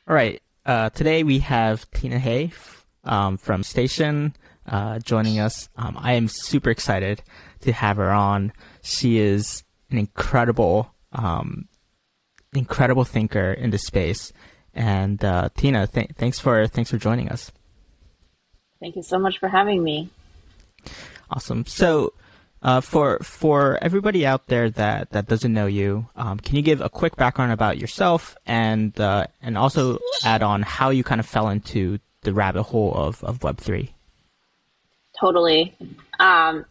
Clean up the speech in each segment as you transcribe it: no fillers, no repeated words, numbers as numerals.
All right. Today we have Tina Hay from Station joining us. I am super excited to have her on. She is an incredible thinker in this space. And Tina, thanks for joining us. Thank you so much for having me. Awesome. So for everybody out there that doesn't know you, can you give a quick background about yourself and also add on how you kind of fell into the rabbit hole of Web3? Totally.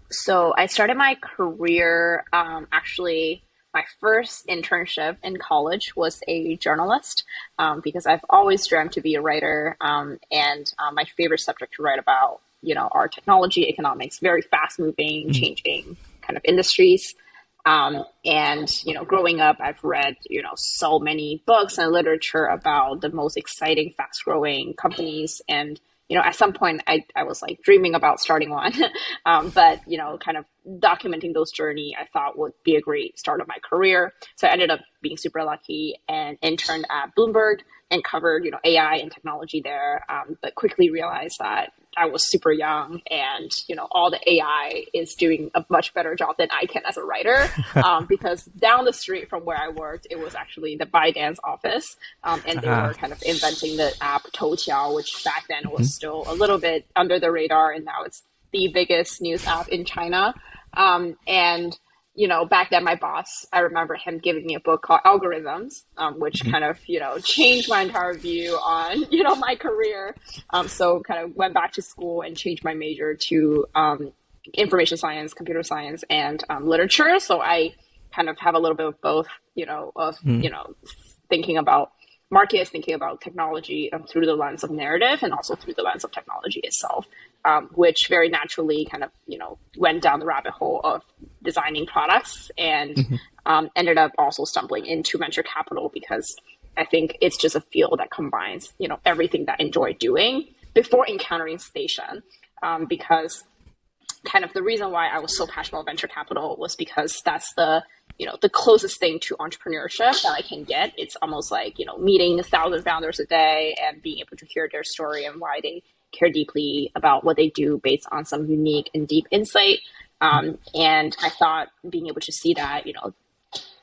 So I started my career, actually, my first internship in college was a journalist, because I've always dreamt to be a writer, and my favorite subject to write about, are technology, economics, very fast-moving, changing kind of industries. And, growing up, I've read, so many books and literature about the most exciting, fast-growing companies. And, at some point I was like dreaming about starting one, but, kind of documenting those journey, I thought would be a great start of my career. So I ended up being super lucky and interned at Bloomberg and covered, AI and technology there, but quickly realized that I was super young and, all the AI is doing a much better job than I can as a writer, because down the street from where I worked, it was actually the ByteDance office, and they were kind of inventing the app Toutiao, which back then was still a little bit under the radar, and now it's the biggest news app in China. And back then my boss, I remember him giving me a book called Algorithms, which kind of, changed my entire view on, my career. So kind of went back to school and changed my major to information science, computer science, and literature. So I kind of have a little bit of both, thinking about markets, thinking about technology through the lens of narrative and also through the lens of technology itself, which very naturally kind of, went down the rabbit hole of designing products and ended up also stumbling into venture capital because I think it's just a field that combines, everything that I enjoy doing before encountering Station, because kind of the reason why I was so passionate about venture capital was because that's the closest thing to entrepreneurship that I can get. It's almost like, meeting 1,000 founders a day and being able to hear their story and why they care deeply about what they do based on some unique and deep insight. And I thought being able to see that,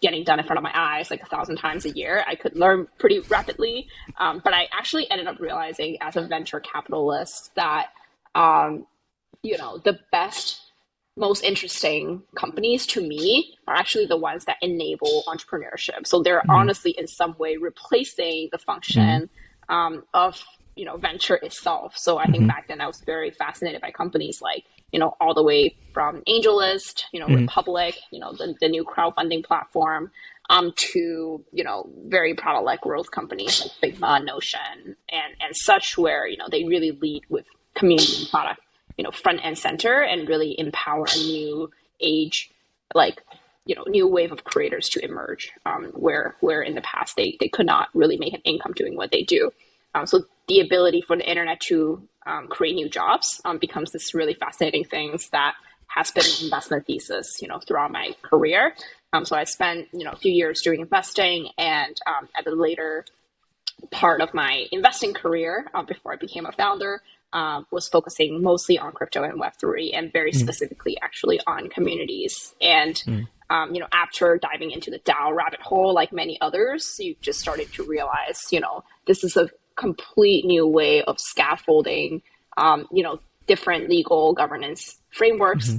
getting done in front of my eyes like 1,000 times a year, I could learn pretty rapidly. But I actually ended up realizing as a venture capitalist that, the best, most interesting companies to me are actually the ones that enable entrepreneurship. So they're honestly in some way replacing the function of, venture itself. So I think back then I was very fascinated by companies like, all the way from AngelList, Republic, the new crowdfunding platform, to, very product-led growth companies like Figma, Notion, and such, where, they really lead with community and product, front and center, and really empower a new age, like, new wave of creators to emerge, where in the past they could not really make an income doing what they do. So the ability for the internet to create new jobs becomes this really fascinating thing that has been an investment thesis, throughout my career. So I spent, a few years doing investing, and at the later part of my investing career, before I became a founder, was focusing mostly on crypto and Web3, and very specifically actually on communities. And, after diving into the DAO rabbit hole, like many others, you just started to realize, this is a complete new way of scaffolding, different legal governance frameworks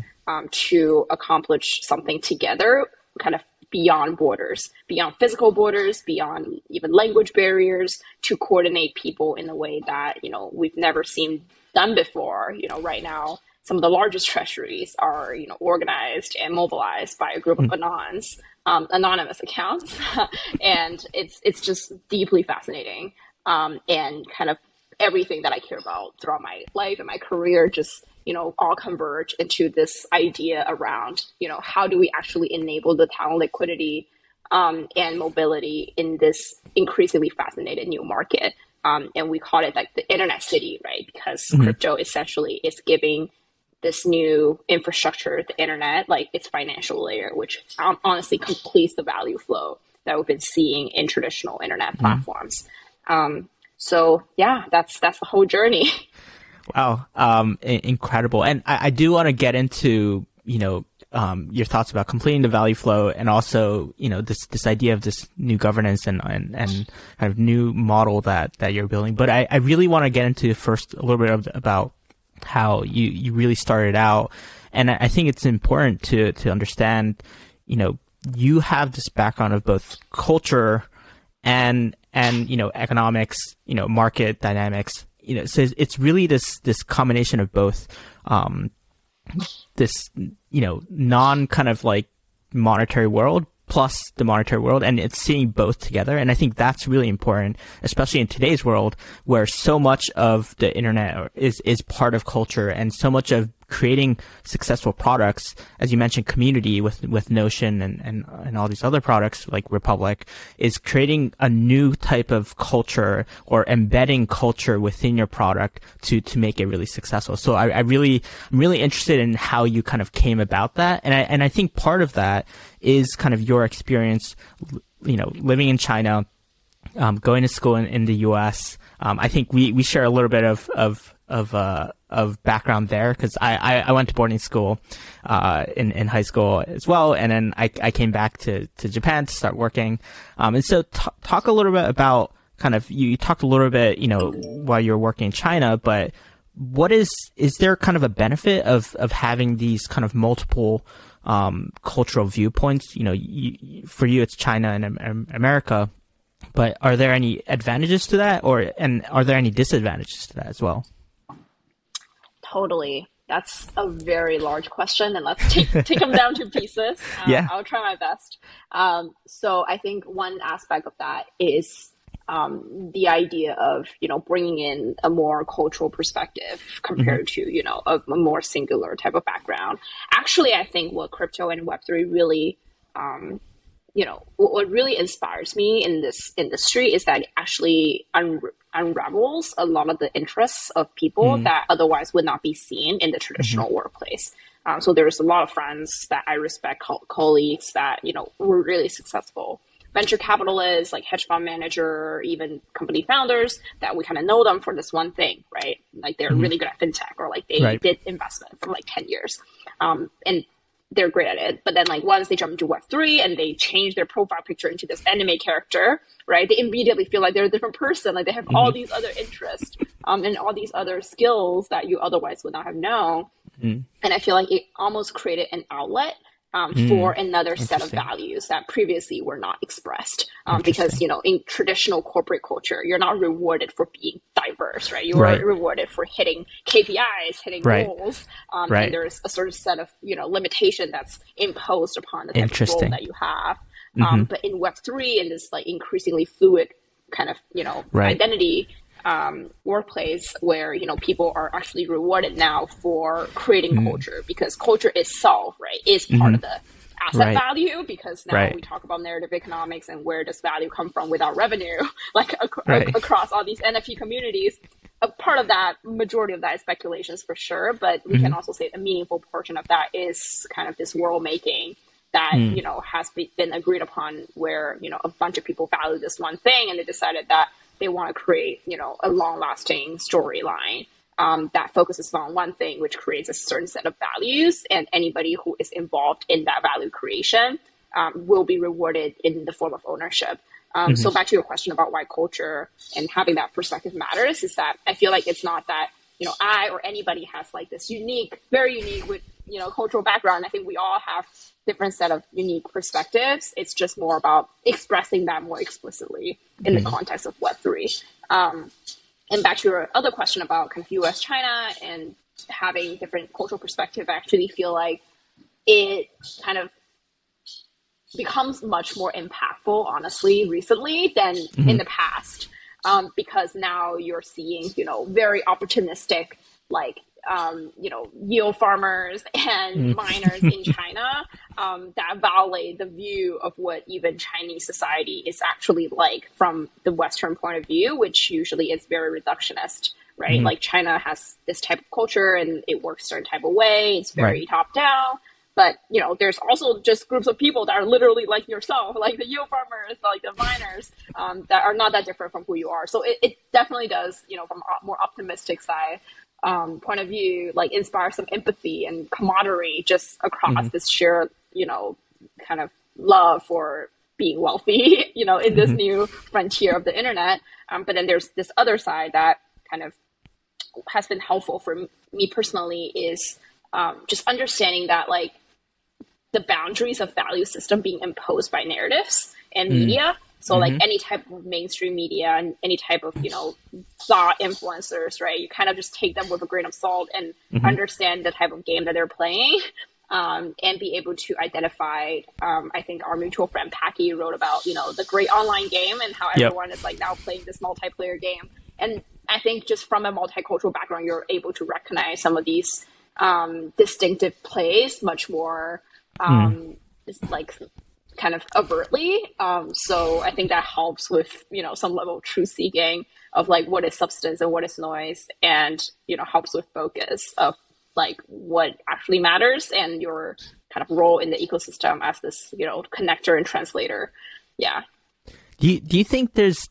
to accomplish something together, kind of beyond borders, beyond physical borders, beyond even language barriers, to coordinate people in a way that, we've never seen done before. Right now, some of the largest treasuries are, organized and mobilized by a group of anonymous accounts. And it's just deeply fascinating. And kind of everything that I care about throughout my life and my career just, all converge into this idea around, how do we actually enable the talent liquidity and mobility in this increasingly fascinated new market. And we call it like the internet city, right? Because crypto essentially is giving this new infrastructure, the internet, like its financial layer, which honestly completes the value flow that we've been seeing in traditional internet platforms. So yeah, that's the whole journey. Wow. Incredible. And I do want to get into, your thoughts about completing the value flow and also, this idea of this new governance and kind of new model that you're building. But I really want to get into first a little bit about how you really started out. And I think it's important to understand, you have this background of both culture and economics, market dynamics, so it's really this combination of both, this, non kind of like monetary world plus the monetary world, and it's seeing both together. And I think that's really important, especially in today's world where so much of the internet is part of culture, and so much of creating successful products, as you mentioned, community with Notion and all these other products like Republic, is creating a new type of culture or embedding culture within your product to make it really successful. So I'm really interested in how you kind of came about that. And I think part of that is kind of your experience, living in China, going to school in the US. I think we share a little bit of background there, because I went to boarding school in high school as well, and then I came back to Japan to start working. And so talk a little bit about kind of, you talked a little bit, while you were working in China, but what is there kind of a benefit of having these kind of multiple cultural viewpoints? For you it's China and America, but are there any advantages to that, and are there any disadvantages to that as well? Totally. That's a very large question, and let's take them down to pieces. Yeah. I'll try my best. So I think one aspect of that is the idea of, bringing in a more cultural perspective compared to, a more singular type of background. Actually, I think what crypto and Web3 really, what really inspires me in this industry is that it actually unravels a lot of the interests of people that otherwise would not be seen in the traditional workplace. So there's a lot of friends that I respect, colleagues that, were really successful. Venture capitalists, like hedge fund manager, even company founders, that we kind of know them for this one thing, right? Like they're really good at fintech, or like they did investment for like 10 years. And they're great at it. But then like once they jump into Web3 and they change their profile picture into this anime character, right? They immediately feel like they're a different person. Like they have all these other interests and all these other skills that you otherwise would not have known. And I feel like it almost created an outlet for another set of values that previously were not expressed. Because, in traditional corporate culture, you're not rewarded for being diverse, right? You are rewarded for hitting KPIs, hitting goals. And there's a certain set of, limitation that's imposed upon the type of role that you have. But in Web3, in this like increasingly fluid kind of, identity workplace where, people are actually rewarded now for creating culture, because culture itself, right, is part of the asset value, because now we talk about narrative economics and where does value come from without revenue, like across all these NFT communities. A part of that, majority of that is speculations for sure, but we can also say a meaningful portion of that is kind of this world making that, has been agreed upon, where, a bunch of people value this one thing and they decided that they want to create, a long-lasting storyline that focuses on one thing, which creates a certain set of values, and anybody who is involved in that value creation will be rewarded in the form of ownership. So back to your question about why culture and having that perspective matters, is that I feel like it's not that, I or anybody has like this very unique with, cultural background. I think we all have different set of unique perspectives. It's just more about expressing that more explicitly in the context of Web3. And back to your other question about kind of US, China, and having different cultural perspective, I actually feel like it kind of becomes much more impactful, honestly, recently than in the past. Because now you're seeing, very opportunistic, like, yield farmers and miners in China that violate the view of what even Chinese society is actually like from the Western point of view, which usually is very reductionist, right? Like China has this type of culture and it works a certain type of way. It's very top down. But, there's also just groups of people that are literally like yourself, like the yield farmers, like the miners, that are not that different from who you are. So it definitely does, from a more optimistic side, point of view, like inspire some empathy and camaraderie just across this shared, kind of love for being wealthy, in this new frontier of the internet. But then there's this other side that kind of has been helpful for me personally is just understanding that like the boundaries of value system being imposed by narratives and media. So like any type of mainstream media and any type of, thought influencers, right? You kind of just take them with a grain of salt and understand the type of game that they're playing, and be able to identify, I think our mutual friend Packy wrote about, the great online game and how everyone is like now playing this multiplayer game. And I think just from a multicultural background, you're able to recognize some of these distinctive plays much more like kind of overtly. So I think that helps with, some level of truth seeking of like what is substance and what is noise, and, helps with focus of like what actually matters and your kind of role in the ecosystem as this, connector and translator. Yeah. Do you think there's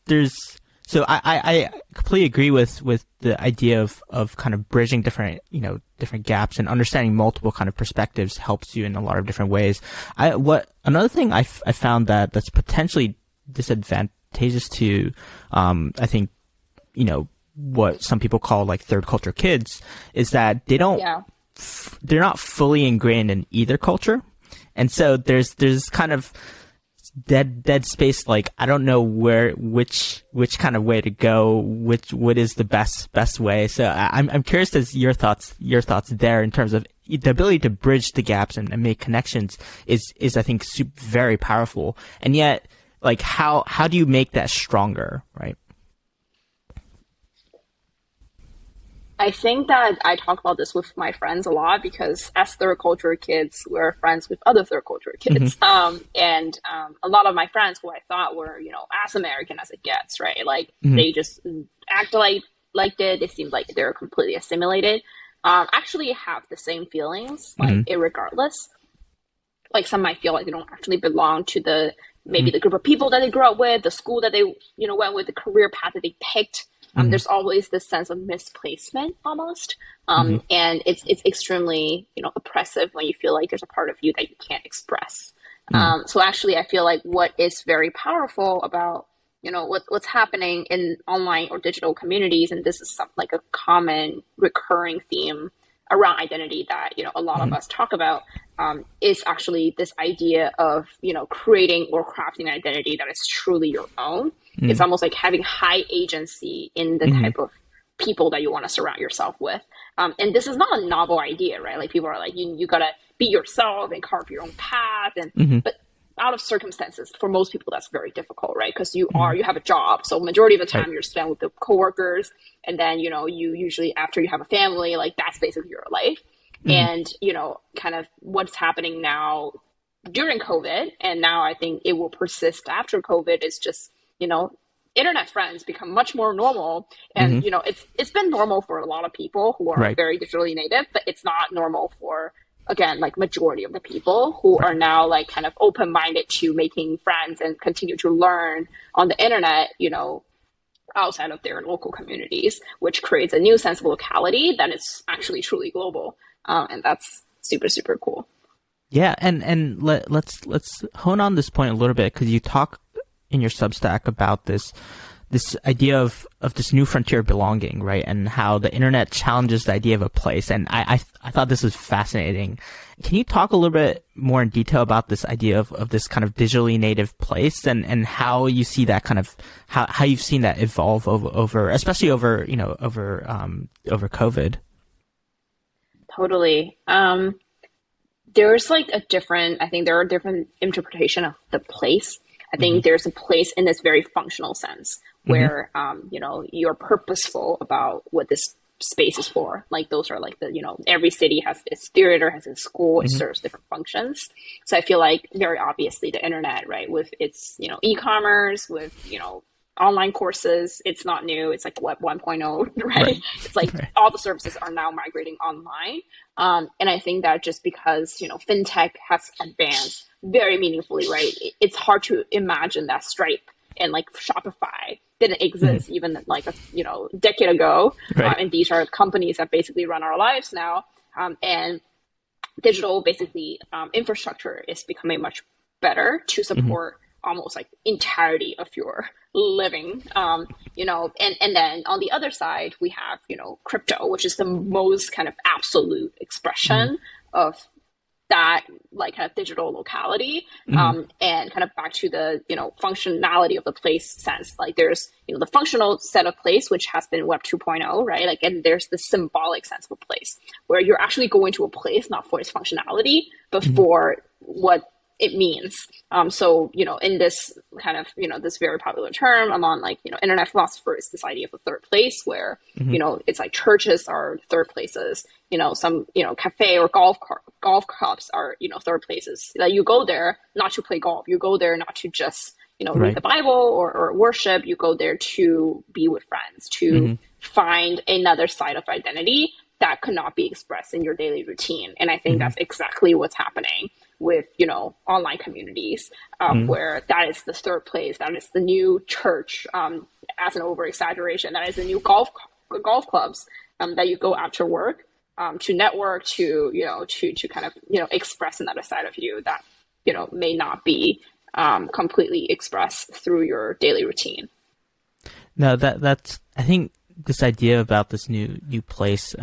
so I completely agree with the idea of kind of bridging different gaps, and understanding multiple kind of perspectives helps you in a lot of different ways. Another thing I found that's potentially disadvantageous to, I think, what some people call like third culture kids is that they're not fully ingrained in either culture. And so there's kind of dead space, like I don't know which kind of way to go, what is the best way. So I'm curious as your thoughts there in terms of the ability to bridge the gaps and make connections is I think very powerful. And yet, like how do you make that stronger, right? I think that I talk about this with my friends a lot because as third culture kids, we're friends with other third culture kids. And a lot of my friends who I thought were, as American as it gets, right? Like they just act like it. They seem like they're completely assimilated. Actually have the same feelings, like irregardless. Like some might feel like they don't actually belong to maybe the group of people that they grew up with, the school that they, went with, the career path that they picked. There's always this sense of misplacement almost. And it's extremely, oppressive when you feel like there's a part of you that you can't express. So actually I feel like what is very powerful about, what's happening in online or digital communities, and this is like a common recurring theme around identity that, a lot of us talk about, is actually this idea of, creating or crafting an identity that is truly your own. It's almost like having high agency in the type of people that you want to surround yourself with. And this is not a novel idea, right? Like people are like, you gotta be yourself and carve your own path. But out of circumstances, for most people, that's very difficult, right? Because you have a job. So majority of the time you're spent with the coworkers. And then, you usually after you have a family, like that's basically your life. And, kind of what's happening now during COVID, and now I think it will persist after COVID, is just, internet friends become much more normal. And, it's been normal for a lot of people who are very digitally native, but it's not normal for, again, like majority of the people who are now like kind of open-minded to making friends and continue to learn on the internet, outside of their local communities, which creates a new sense of locality that is actually truly global. And that's super, super cool. Yeah. And let's hone on this point a little bit, because you talk in your Substack about this idea of this new frontier of belonging, right? And how the internet challenges the idea of a place. And I thought this was fascinating. Can you talk a little bit more in detail about this idea of this kind of digitally native place, and how you see that kind of, how you've seen that evolve over especially over COVID? Totally. There's like I think there are different interpretation of the place. I think there's a place in this very functional sense where, you're purposeful about what this space is for. Like those are like every city has its theater, has its school, it serves different functions. So I feel like very obviously the internet, right, with its, e-commerce, with, online courses, it's not new. It's like Web 1.0, right? It's like all the services are now migrating online. And I think that just because, fintech has advanced very meaningfully, right? It's hard to imagine that Stripe and like Shopify didn't exist even like a decade ago. And these are companies that basically run our lives now. And digital basically infrastructure is becoming much better to support almost like entirety of your living, and then on the other side, we have, crypto, which is the most kind of absolute expression of that like kind of digital locality, and kind of back to the, functionality of the place sense. Like there's, the functional set of place, which has been Web 2.0, right? Like, and there's the symbolic sense of a place where you're actually going to a place, not for its functionality, but for what it means. So, in this kind of, this very popular term among like, internet philosophers, this idea of a third place where, it's like churches are third places, some, cafe or golf clubs are, third places that you go there not to play golf. You go there not to just, read the Bible or worship. You go there to be with friends, to find another side of identity that could not be expressed in your daily routine. And I think that's exactly what's happening with, online communities, where that is the third place, that is the new church, as an over exaggeration, that is the new golf clubs, that you go after work, to network, to kind of, express another side of you that, may not be, completely expressed through your daily routine. No, that's, I think this idea about this new place,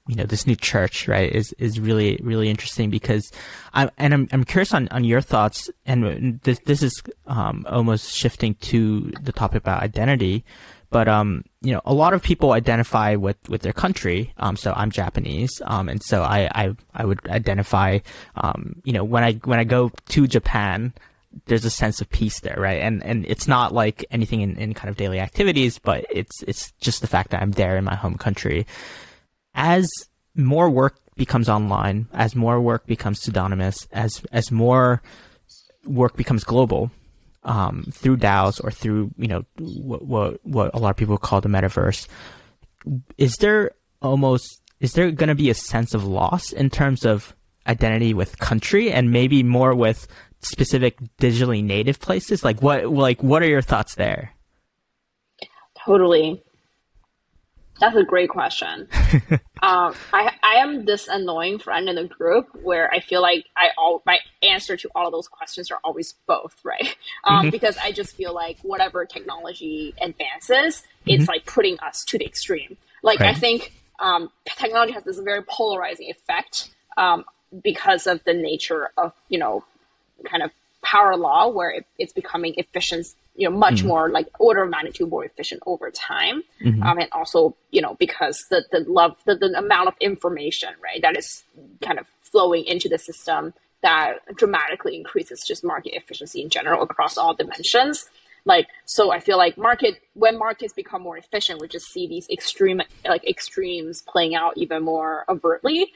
this new church, right, is really, really interesting because I'm curious on your thoughts, and this is almost shifting to the topic about identity, but a lot of people identify with their country. So I'm Japanese, and so I would identify, when I go to Japan, there's a sense of peace there, right? And it's not like anything in kind of daily activities, but it's just the fact that I'm there in my home country. As more work becomes online, as more work becomes pseudonymous, as more work becomes global, through DAOs or through, what a lot of people call the metaverse, is there going to be a sense of loss in terms of identity with country and maybe more with specific digitally native places? What are your thoughts there? Totally. That's a great question. I am this annoying friend in the group where I feel like my answer to all of those questions are always both, right? Because I just feel like whatever technology advances, it's like putting us to the extreme. I think technology has this very polarizing effect because of the nature of, kind of power law, where it's becoming efficient, much more like order of magnitude more efficient over time. And also, because the amount of information, right, that is kind of flowing into the system that dramatically increases just market efficiency in general across all dimensions. So I feel like when markets become more efficient, we just see these extremes playing out even more overtly.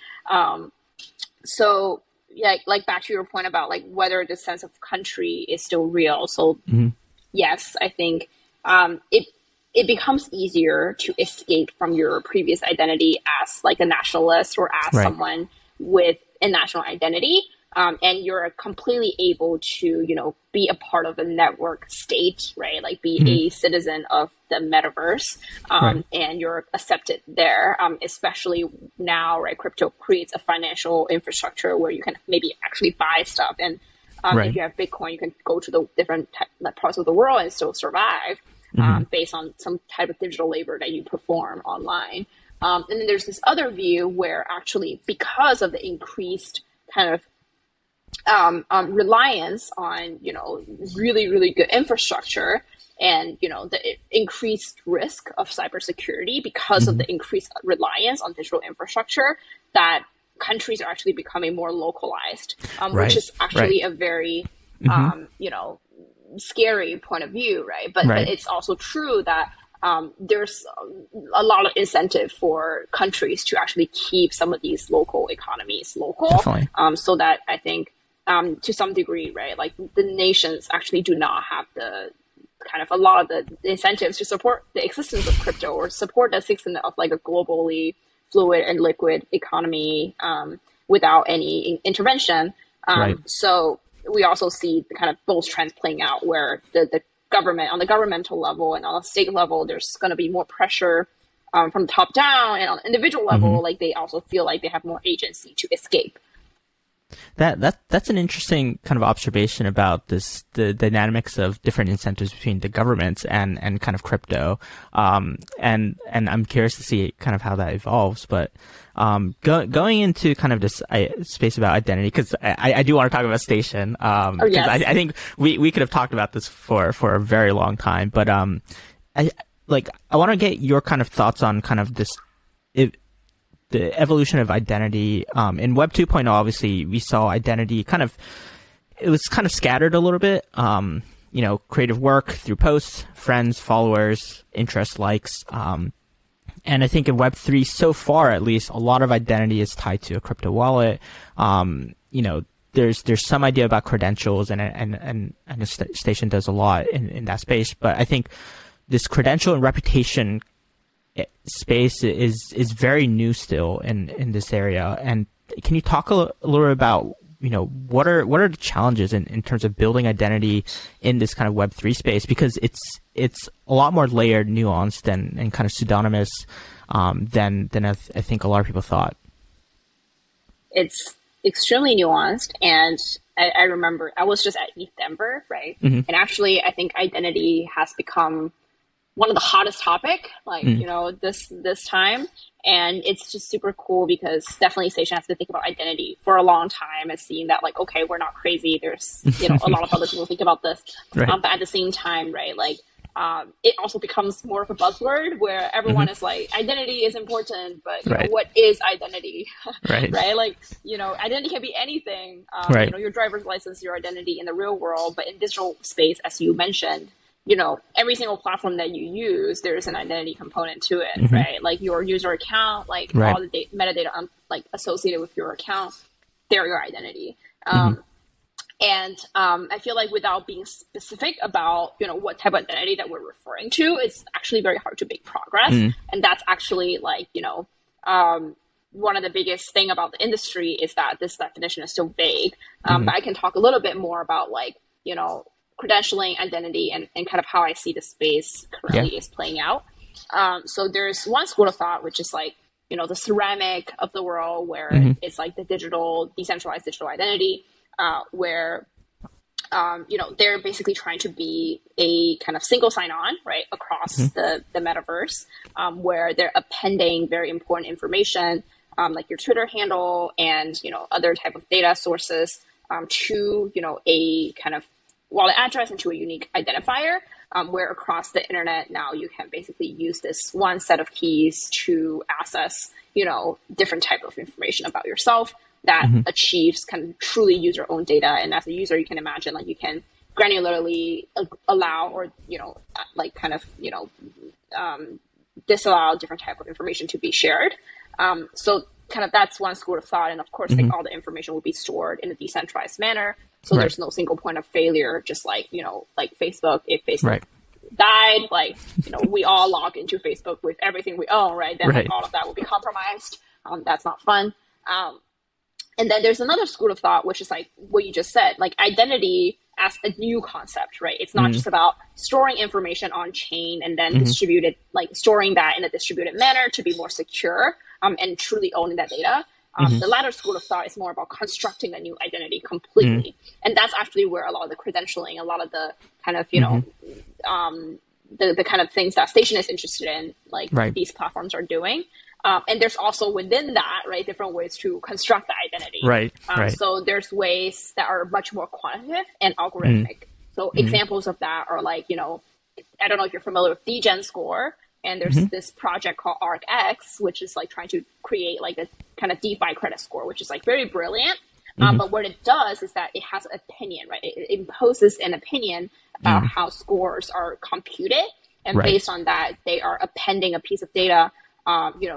So yeah, back to your point about whether the sense of country is still real. So yes, I think it becomes easier to escape from your previous identity as a nationalist or as someone with a national identity. And you're completely able to, be a part of a network state, right? Be a citizen of the metaverse, and you're accepted there. Especially now, right? Crypto creates a financial infrastructure where you can maybe actually buy stuff. And if you have Bitcoin, you can go to the different parts of the world and still survive, based on some type of digital labor that you perform online. And then there's this other view where actually, because of the increased kind of reliance on, really, really good infrastructure and, the increased risk of cybersecurity because of the increased reliance on digital infrastructure, that countries are actually becoming more localized, which is actually a very, scary point of view, right? But it's also true that there's a lot of incentive for countries to actually keep some of these local economies local. Definitely. So that I think, to some degree, right, the nations actually do not have the kind of a lot of the incentives to support the existence of crypto or support the existence of like a globally fluid and liquid economy without any intervention. So we also see the kind of both trends playing out where the government, on the governmental level and on the state level, there's going to be more pressure from the top down, and on the individual level, like they also feel like they have more agency to escape. That's an interesting kind of observation about the dynamics of different incentives between the governments and kind of crypto. And I'm curious to see kind of how that evolves. But going into kind of this space about identity, because I do want to talk about Station. Yes. I think we could have talked about this for a very long time. But I want to get your kind of thoughts on kind of this. The evolution of identity, in Web 2.0, obviously we saw identity it was kind of scattered a little bit, creative work through posts, friends, followers, interests, likes. And I think in Web 3, so far, at least, a lot of identity is tied to a crypto wallet. There's some idea about credentials and Station does a lot in that space. But I think this credential and reputation space is very new still in this area. And can you talk a little about, what are the challenges in terms of building identity in this kind of Web3 space? Because it's a lot more layered, nuanced, and kind of pseudonymous than I think a lot of people thought. It's extremely nuanced. And I remember I was just at ETH Denver, right? And actually, I think identity has become one of the hottest topic, this time. And it's just super cool because definitely Station has to think about identity for a long time and seeing that okay, we're not crazy. There's, a lot of other people think about this. Right. But at the same time, right, it also becomes more of a buzzword where everyone is like, identity is important, but what is identity? Right. Identity can be anything. Your driver's license, your identity in the real world, but in digital space, as you mentioned, every single platform that you use, there's an identity component to it, right? Like your user account, all the metadata associated with your account, they're your identity. And I feel like without being specific about, what type of identity that we're referring to, it's actually very hard to make progress. And that's actually one of the biggest thing about the industry is that this definition is so vague. But I can talk a little bit more about credentialing, identity, and kind of how I see the space currently is playing out. So there's one school of thought, which is the ceramic of the world, where it's the decentralized digital identity, where, they're basically trying to be a kind of single sign-on, right, across the metaverse, where they're appending very important information, like your Twitter handle and, other type of data sources, to, a kind of wallet address into a unique identifier, where across the internet now you can basically use this one set of keys to access, different type of information about yourself that achieves kind of truly user-owned data. And as a user, you can imagine you can granularly allow or, disallow different type of information to be shared. So kind of that's one school of thought. And of course, all the information will be stored in a decentralized manner. So there's no single point of failure, just like Facebook, if Facebook died, we all log into Facebook with everything we own, right? Then all of that will be compromised. That's not fun. And then there's another school of thought, which is what you just said, identity as a new concept, right? It's not just about storing information on chain and then distributed, storing that in a distributed manner to be more secure and truly owning that data. The latter school of thought is more about constructing a new identity completely. And that's actually where a lot of the credentialing, a lot of the kind of, the kind of things that Station is interested in, these platforms are doing. And there's also within that, right, different ways to construct the identity. So there's ways that are much more quantitative and algorithmic. So examples of that are I don't know if you're familiar with DGen Score. And there's this project called ArcX, which is trying to create a kind of DeFi credit score, which is very brilliant. But what it does is that it has an opinion, right? It imposes an opinion about how scores are computed. And based on that, they are appending a piece of data,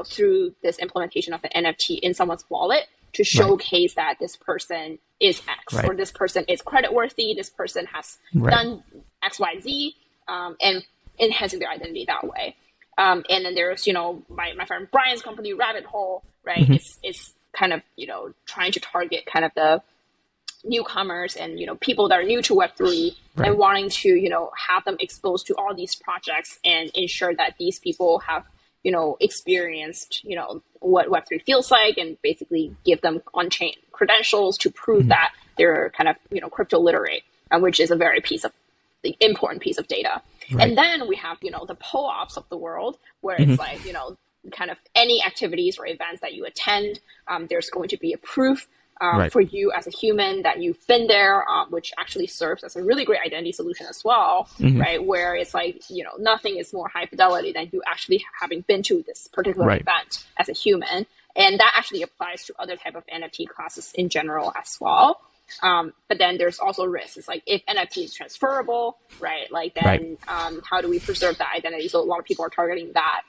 through this implementation of an NFT in someone's wallet to showcase that this person is X or this person is creditworthy. This person has done X, Y, Z. and enhancing their identity that way. And then there's, my friend Brian's company, Rabbit Hole, right? It's kind of, trying to target kind of the newcomers and, people that are new to Web3 and wanting to, have them exposed to all these projects and ensure that these people have, experienced, what Web3 feels like and basically give them on-chain credentials to prove that they're kind of, crypto literate, which is a very important piece of data. Right. And then we have, the POAPs of the world where it's like, kind of any activities or events that you attend, there's going to be a proof for you as a human that you've been there, which actually serves as a really great identity solution as well, right? Where it's like, nothing is more high fidelity than you actually having been to this particular event as a human. And that actually applies to other type of NFT classes in general as well. But then there's also risks. It's like if NFT is transferable, right? Like then how do we preserve that identity? So a lot of people are targeting that.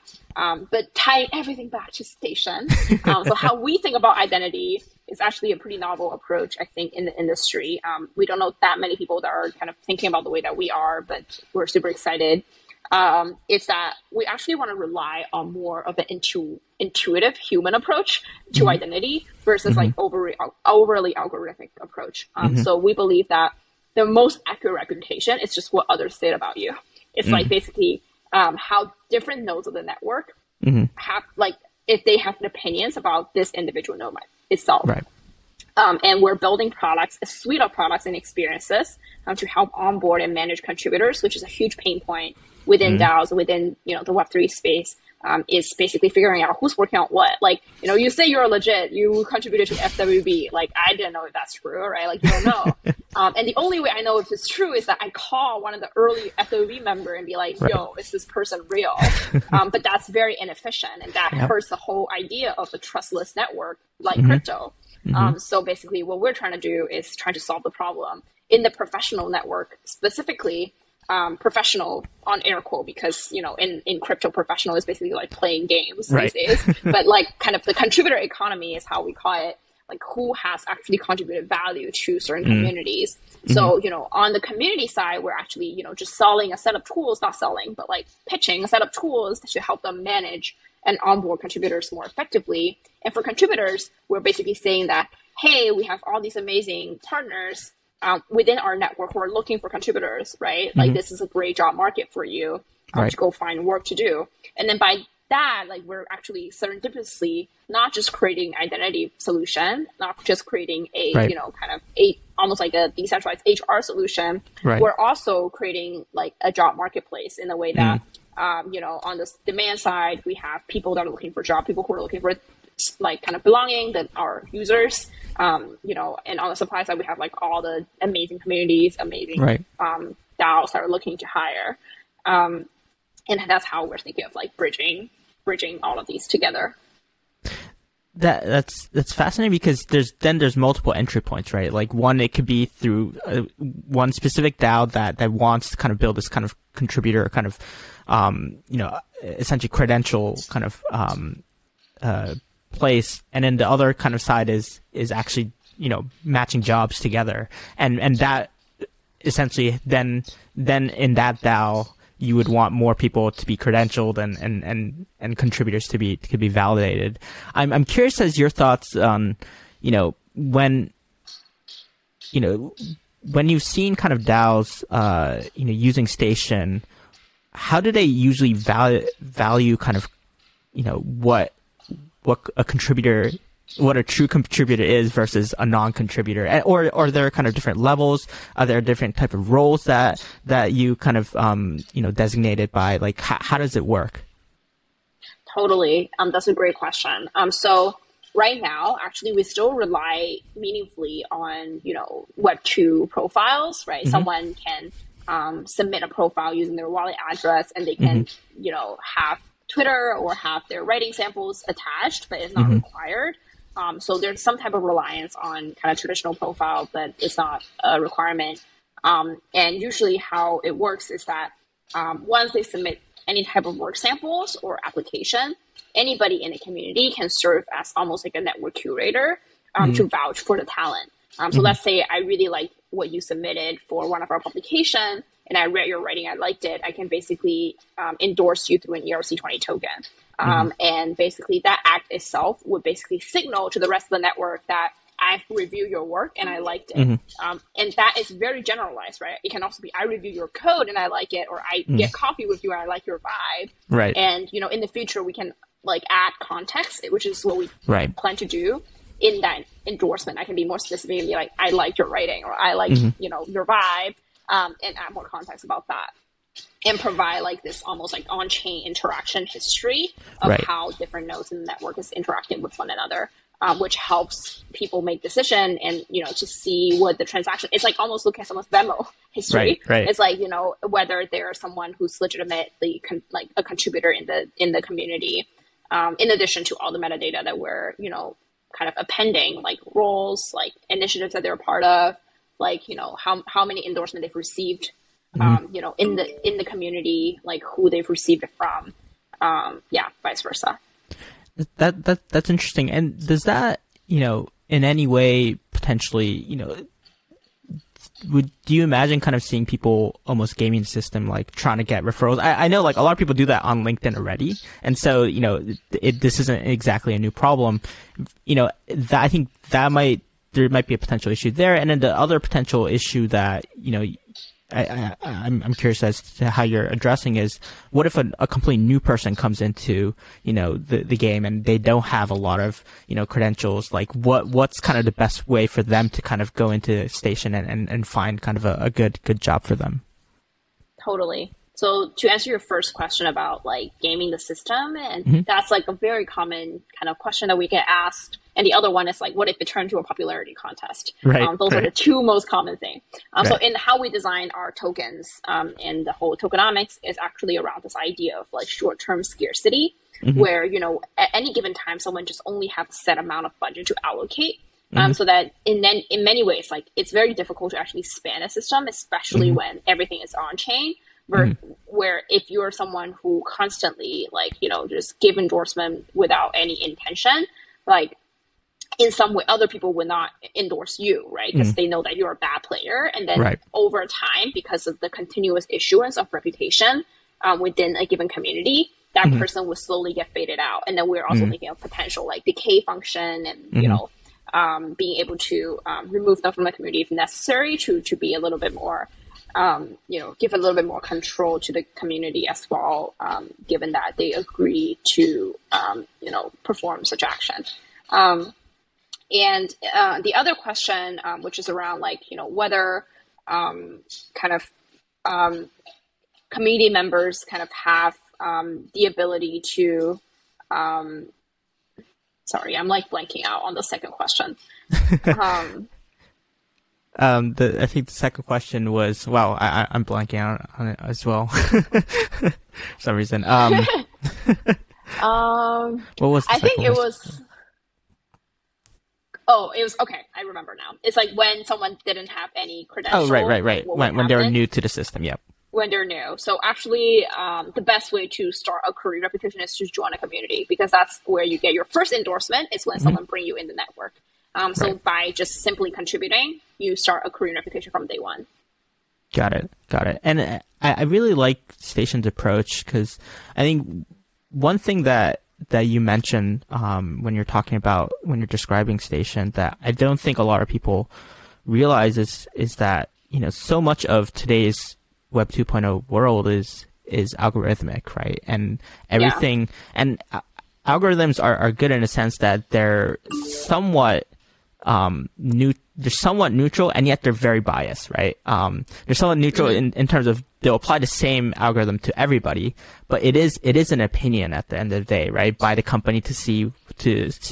But tying everything back to Station. So how we think about identity is actually a pretty novel approach, I think, in the industry. We don't know that many people that are kind of thinking about the way that we are, but we're super excited. It's that we actually want to rely on more of an intuitive human approach to identity versus like overly algorithmic approach. So we believe that the most accurate representation is just what others said about you. It's like basically how different nodes of the network have, like, if they have opinions about this individual node itself. Right. And we're building products, a suite of products and experiences to help onboard and manage contributors, which is a huge pain point within DAOs, within, the Web3 space, is basically figuring out who's working on what. Like, you say you're legit, you contributed to FWB. Like, I didn't know if that's true, right? Like, you don't know. And the only way I know if it's true is that I call one of the early FWB member and be like, yo, is this person real? But that's very inefficient. And that hurts the whole idea of a trustless network like crypto. So basically what we're trying to do is trying to solve the problem in the professional network, specifically professional on air quote, because, in crypto, professional is basically like playing games these days. But like kind of the contributor economy is how we call it, like who has actually contributed value to certain communities. So, on the community side, we're actually, just selling a set of tools, not selling, but like pitching a set of tools to help them manage and onboard contributors more effectively. And for contributors, we're basically saying that, hey, we have all these amazing partners within our network who are looking for contributors, right? Like this is a great job market for you to go find work to do. And then by that, like we're actually serendipitously not just creating identity solution, not just creating a, kind of almost like a decentralized HR solution. We're also creating like a job marketplace in a way that, on the demand side, we have people that are looking for job, people who are looking for like kind of belonging, that are users, and on the supply side, we have like all the amazing communities, amazing DAOs that are looking to hire. And that's how we're thinking of like bridging all of these together. That's fascinating because there's multiple entry points, right? Like one, it could be through one specific DAO that wants to kind of build this kind of contributor kind of, essentially credential kind of, place. And then the other kind of side is actually, matching jobs together. And that essentially then in that DAO, you would want more people to be credentialed and contributors to be validated. I'm curious as your thoughts on, when you've seen kind of DAOs, using Station, how do they usually value kind of, what a true contributor is versus a non-contributor, or are there kind of different levels? Are there different type of roles that you kind of designated by? Like how does it work? Totally, that's a great question. So right now, actually, we still rely meaningfully on Web2 profiles, right? Someone can submit a profile using their wallet address, and they can have Twitter or have their writing samples attached, but it's not required. So there's some type of reliance on kind of traditional profile, but it's not a requirement. And usually how it works is that once they submit any type of work samples or application, anybody in the community can serve as almost like a network curator to vouch for the talent. So let's say I really like what you submitted for one of our publications, and I read your writing, I liked it, I can basically endorse you through an ERC20 token. And basically that act itself would basically signal to the rest of the network that I've reviewed your work and I liked it. And that is very generalized, right? It can also be I review your code and I like it, or I get coffee with you and I like your vibe. Right. And, you know, in the future, we can like add context, which is what we plan to do in that endorsement. I can be more specific and be like, I like your writing, or I like, you know, your vibe, and add more context about that. And provide like this almost like on-chain interaction history of how different nodes in the network is interacting with one another. Which helps people make decision and, you know, to see what the transaction, it's like almost look at someone's Venmo history. Right. It's like, you know, whether they're someone who's legitimately like a contributor in the community, in addition to all the metadata that we're, you know, kind of appending, like roles, like initiatives that they're a part of, like, you know, how many endorsements they've received, you know, in the community, like who they've received it from, vice versa. That's interesting. And does that, you know, in any way potentially, you know, do you imagine kind of seeing people almost gaming the system, like trying to get referrals? I know like a lot of people do that on LinkedIn already. And so, you know, this isn't exactly a new problem. You know, I think there might be a potential issue there. And then the other potential issue that, you know, I'm curious as to how you're addressing is, what if a completely new person comes into, you know, the game and they don't have a lot of, you know, credentials? Like what's kind of the best way for them to kind of go into Station and find kind of a good job for them? Totally. So to answer your first question about like gaming the system, and that's like a very common kind of question that we get asked. And the other one is like, what if it turned into a popularity contest? Those are the two most common things. So in how we design our tokens, and the whole tokenomics is actually around this idea of like short-term scarcity, where, you know, at any given time, someone just only has a set amount of budget to allocate. So that in many ways, like it's very difficult to actually span a system, especially when everything is on chain. Where if you're someone who constantly like, you know, just give endorsement without any intention, like in some way other people will not endorse you, right? Because they know that you're a bad player. And then over time, because of the continuous issuance of reputation within a given community, that person will slowly get faded out. And then we're also thinking of potential like decay function and, you know, being able to remove them from the community if necessary to be a little bit more, you know, give a little bit more control to the community as well, given that they agree to, you know, perform such action. And the other question, which is around like, you know, whether kind of community members kind of have the ability to, sorry, I'm like blanking out on the second question. I think the second question was, wow, I'm blanking out on it as well. For some reason. What was the I think it question? was, it was, okay, I remember now. It's like when someone didn't have any credentials. Oh, right. When they were new to the system, yep. When they're new. So actually, the best way to start a career reputation is to join a community, because that's where you get your first endorsement, is when someone bring you in the network. So by just simply contributing, you start a career reputation from day one. Got it. And I really like Station's approach, because I think one thing that you mentioned when you're describing Station that I don't think a lot of people realize is that, you know, so much of today's Web 2.0 world is algorithmic, right? And everything and algorithms are good in a sense that they're somewhat they're somewhat neutral, and yet they're very biased, right? They're somewhat neutral in terms of they'll apply the same algorithm to everybody, but it is an opinion at the end of the day, right? By the company to see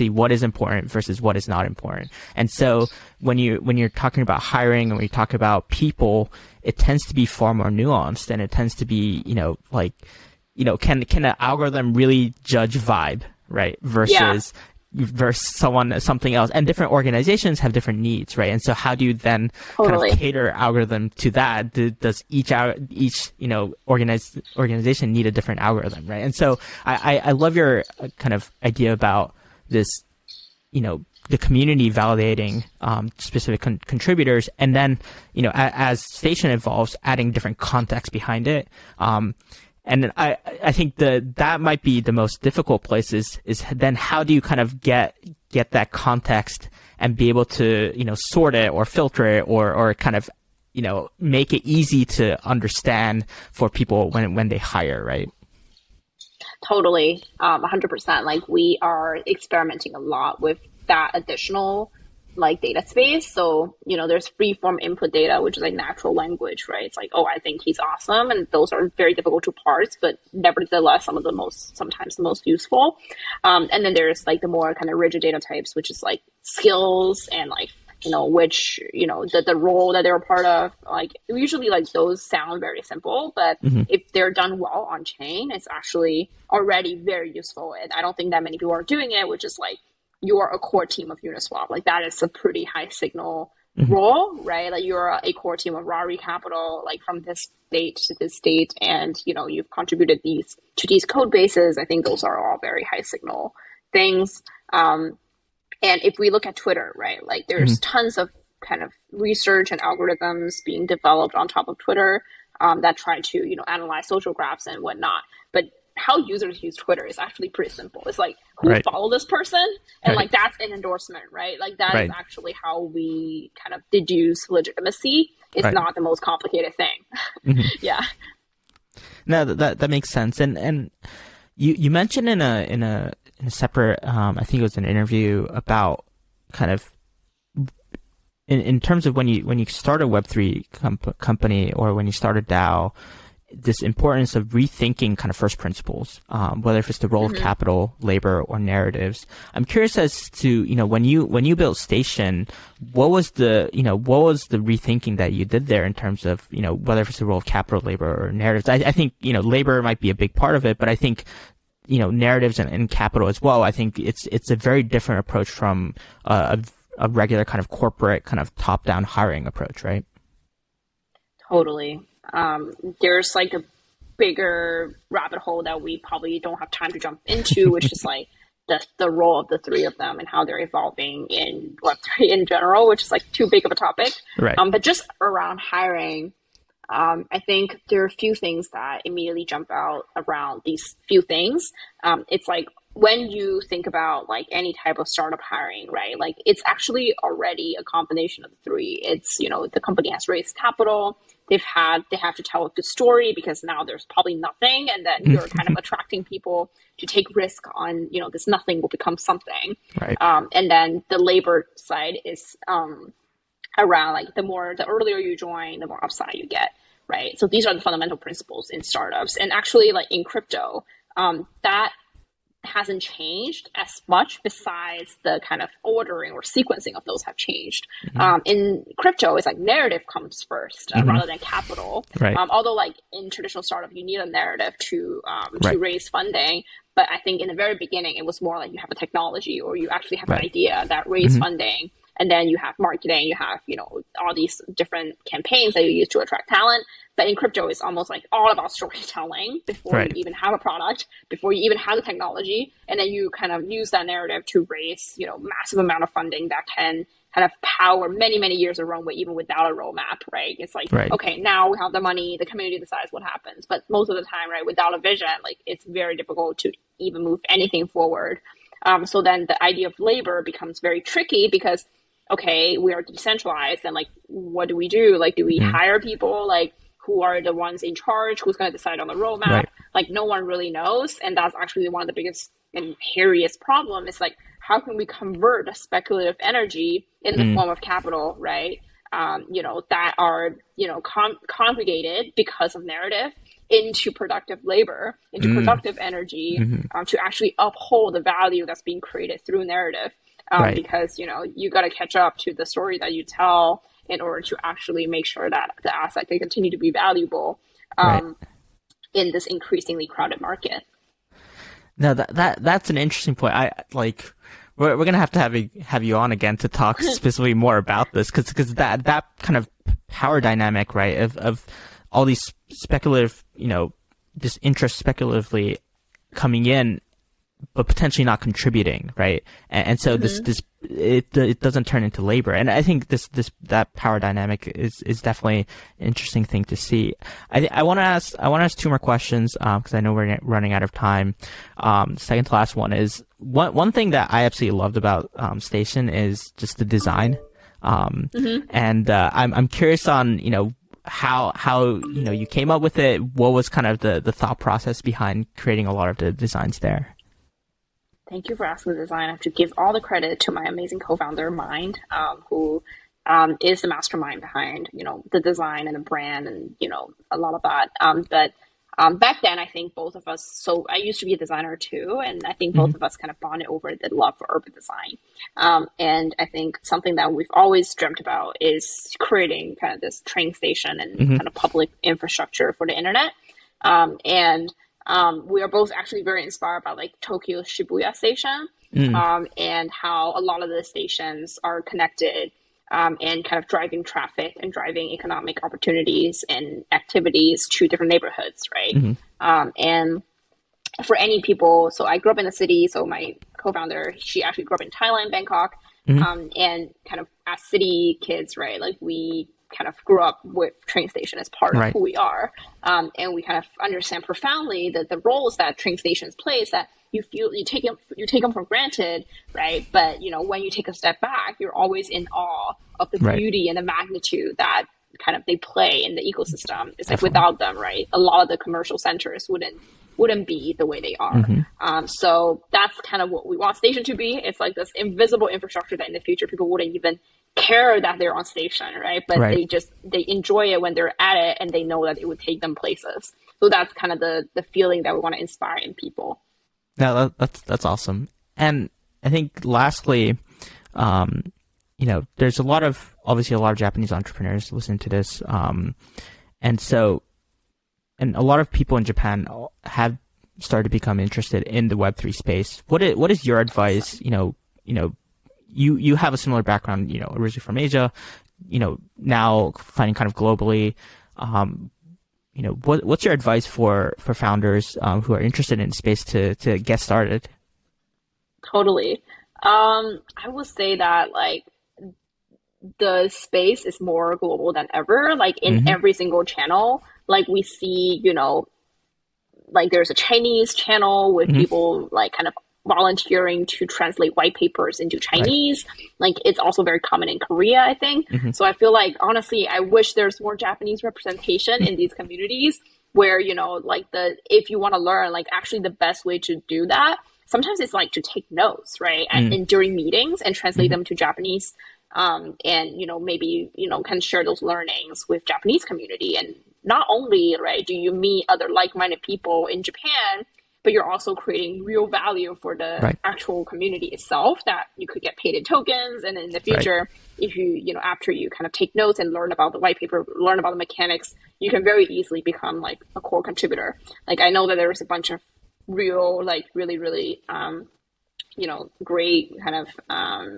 what is important versus what is not important. And so when you're talking about hiring and when you talk about people, it tends to be far more nuanced, and it tends to be, you know, like, you know, can an algorithm really judge vibe, right? Versus something else, and different organizations have different needs, right? And so how do you then kind of cater algorithm to that? Does each you know, organization need a different algorithm, right? And so I love your kind of idea about this, you know, the community validating specific contributors, and then as Station evolves, adding different context behind it. And I think that might be the most difficult place is then how do you kind of get that context and be able to sort it or filter it or kind of make it easy to understand for people when they hire, right? Totally, 100%. Like we are experimenting a lot with that additional like data space. So, there's free-form input data, which is like natural language, right? It's like, oh, I think he's awesome. And those are very difficult to parse, but nevertheless, sometimes the most useful. And then there's like the more kind of rigid data types, which is like skills and like, which, the role that they're a part of. Like usually like those sound very simple, but if they're done well on chain, it's actually already very useful. And I don't think that many people are doing it, which is like, you're a core team of Uniswap. Like that is a pretty high signal role, right? Like you're a core team of Rari Capital, like from this date to this date. And, you've contributed to these code bases. I think those are all very high signal things. And if we look at Twitter, right, like there's tons of kind of research and algorithms being developed on top of Twitter that try to, analyze social graphs and whatnot. But how users use Twitter is actually pretty simple. It's like, who follow this person? And like, that's an endorsement, right? Like that is actually how we kind of deduce legitimacy. It's not the most complicated thing. Yeah. No, that makes sense. And you mentioned in a separate, I think it was an interview about kind of, in terms of when you start a Web3 company or when you start a DAO, this importance of rethinking kind of first principles, whether if it's the role of capital, labor, or narratives. I'm curious as to, when you built Station, what was the rethinking that you did there in terms of, whether if it's the role of capital, labor, or narratives? I think, labor might be a big part of it, but I think, narratives and capital as well. I think it's a very different approach from a regular kind of corporate kind of top-down hiring approach, right? Totally. There's like a bigger rabbit hole that we probably don't have time to jump into, which is like the role of the three of them and how they're evolving in Web3 in general, which is like too big of a topic. Right. But just around hiring, I think there are a few things that immediately jump out around these few things. It's like when you think about like any type of startup hiring, right? Like it's actually already a combination of the three. It's, the company has raised capital. They have to tell a good story because now there's probably nothing. And then you're kind of attracting people to take risk on, this nothing will become something. Right. And then the labor side is around like the earlier you join, the more upside you get. Right. So these are the fundamental principles in startups. And actually like in crypto, that hasn't changed as much besides the kind of ordering or sequencing of those have changed. In crypto, it's like narrative comes first rather than capital. Right. Although like in traditional startup, you need a narrative to raise funding. But I think in the very beginning, it was more like you have a technology or you actually have an idea that raised funding. And then you have marketing, you have, all these different campaigns that you use to attract talent. But in crypto, it's almost like all about storytelling before you even have a product, before you even have the technology. And then you kind of use that narrative to raise, massive amount of funding that can kind of power many, many years of runway, even without a roadmap, right? It's like, okay, now we have the money, the community decides what happens. But most of the time, right, without a vision, like it's very difficult to even move anything forward. So then the idea of labor becomes very tricky because, okay, we are decentralized and like, what do we do? Like, do we hire people? Like, who are the ones in charge? Who's going to decide on the roadmap? Like, no one really knows. And that's actually one of the biggest and hairiest problem is like, how can we convert the speculative energy in the form of capital, right? That are, congregated because of narrative into productive labor, into productive energy to actually uphold the value that's being created through narrative. Because, you got to catch up to the story that you tell in order to actually make sure that the asset can continue to be valuable in this increasingly crowded market. No, that's an interesting point. We're gonna have to have you on again to talk specifically more about this because that kind of power dynamic, right, of all these speculative, this interest speculatively coming in but potentially not contributing, right? And so it doesn't turn into labor. And I think that power dynamic is definitely an interesting thing to see. I want to ask two more questions, because I know we're running out of time. Second to last one is one thing that I absolutely loved about, Station is just the design. And, I'm curious on, how, you came up with it. What was kind of the thought process behind creating a lot of the designs there? Thank you for asking the design. I have to give all the credit to my amazing co-founder, Mind, who is the mastermind behind, the design and the brand and, a lot of that. But back then, I think both of us, so I used to be a designer too, and I think both of us kind of bonded over the love for urban design. And I think something that we've always dreamt about is creating kind of this train station and kind of public infrastructure for the internet. We are both actually very inspired by like Tokyo's Shibuya station, and how a lot of the stations are connected, and kind of driving traffic and driving economic opportunities and activities to different neighborhoods, right? And for any people, so I grew up in the city, so my co-founder, she actually grew up in Thailand, Bangkok, and kind of as city kids, right? Like we kind of grew up with train station as part of who we are. And we kind of understand profoundly that the roles that train stations plays that you take them for granted, right? But, when you take a step back, you're always in awe of the beauty and the magnitude that kind of they play in the ecosystem. It's like without them, right? A lot of the commercial centers wouldn't be the way they are. So that's kind of what we want Station to be. It's like this invisible infrastructure that in the future people wouldn't even care that they're on Station, right? But they enjoy it when they're at it, and they know that it would take them places. So that's kind of the feeling that we want to inspire in people. No, that's awesome. And I think lastly, there's obviously a lot of Japanese entrepreneurs listening to this. And a lot of people in Japan have started to become interested in the Web3 space. What is your advice? You have a similar background, originally from Asia, now finding kind of globally. What's your advice for founders who are interested in space to get started? Totally. I would say that like the space is more global than ever. Like in every single channel, like we see, like there's a Chinese channel with people like kind of volunteering to translate white papers into Chinese. Like it's also very common in Korea, I think. So I feel like, honestly, I wish there's more Japanese representation in these communities where, like if you want to learn, like actually the best way to do that, sometimes it's like to take notes, right? And during meetings and translate them to Japanese. And, maybe, can share those learnings with Japanese community. And not only, right, do you meet other like-minded people in Japan, but you're also creating real value for the actual community itself that you could get paid in tokens. And in the future, if you, after you kind of take notes and learn about the white paper, learn about the mechanics, you can very easily become like a core contributor. Like I know that there's a bunch of real, like really, really, great kind of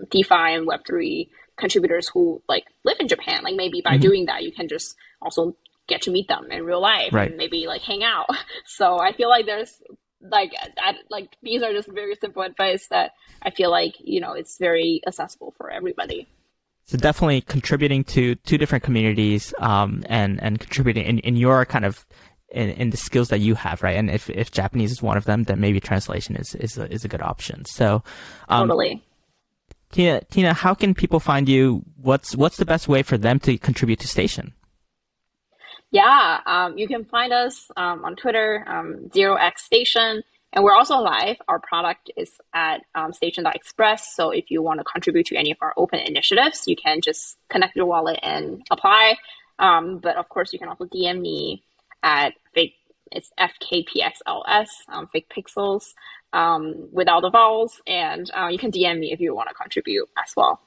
DeFi and Web3 contributors who like live in Japan. Like maybe by doing that, you can just also get to meet them in real life and maybe like hang out. So I feel like there's like these are just very simple advice that I feel like it's very accessible for everybody. So definitely contributing to two different communities, and contributing in your kind of in the skills that you have, right? And if Japanese is one of them, then maybe translation is a good option. So totally. Tina, how can people find you? What's the best way for them to contribute to Station? Yeah, you can find us on Twitter, 0xStation, and we're also live. Our product is at Station.express. So if you want to contribute to any of our open initiatives, you can just connect your wallet and apply. But of course, you can also DM me at it's FKPXLS, fake pixels, without the vowels, and you can DM me if you want to contribute as well.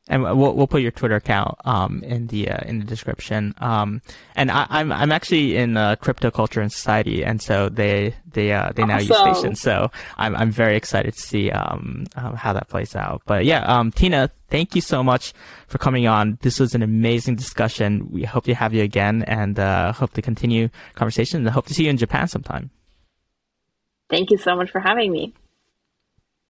And we'll put your Twitter account in the description. And I'm actually in crypto culture and society, and so they now use Station. So I'm very excited to see how that plays out. But yeah, Tina, thank you so much for coming on. This was an amazing discussion. We hope to have you again, and hope to continue conversation. And hope to see you in Japan sometime. Thank you so much for having me.